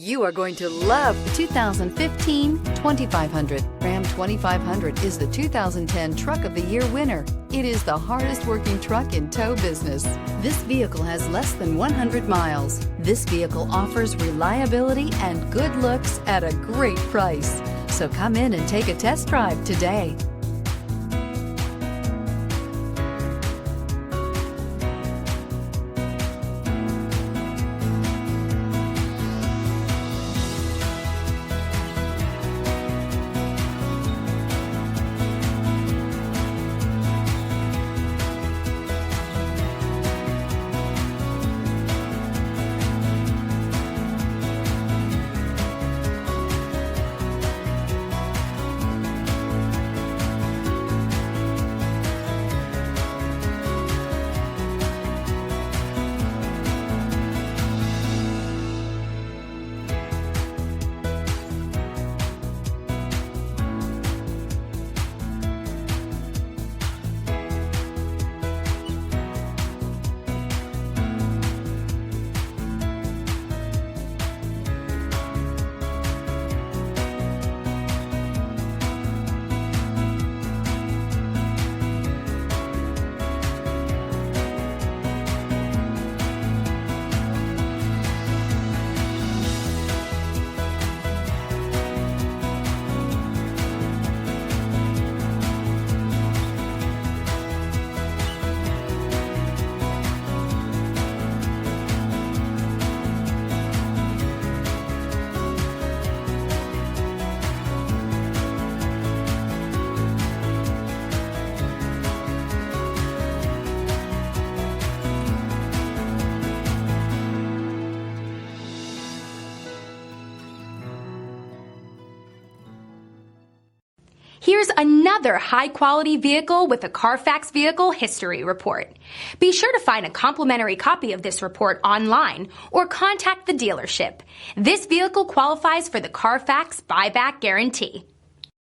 You are going to love the 2015 2500. Ram 2500 is the 2010 Truck of the Year winner. It is the hardest working truck in tow business. This vehicle has less than 100 miles. This vehicle offers reliability and good looks at a great price. So come in and take a test drive today. Here's another high-quality vehicle with a Carfax Vehicle History Report. Be sure to find a complimentary copy of this report online or contact the dealership. This vehicle qualifies for the Carfax Buyback Guarantee.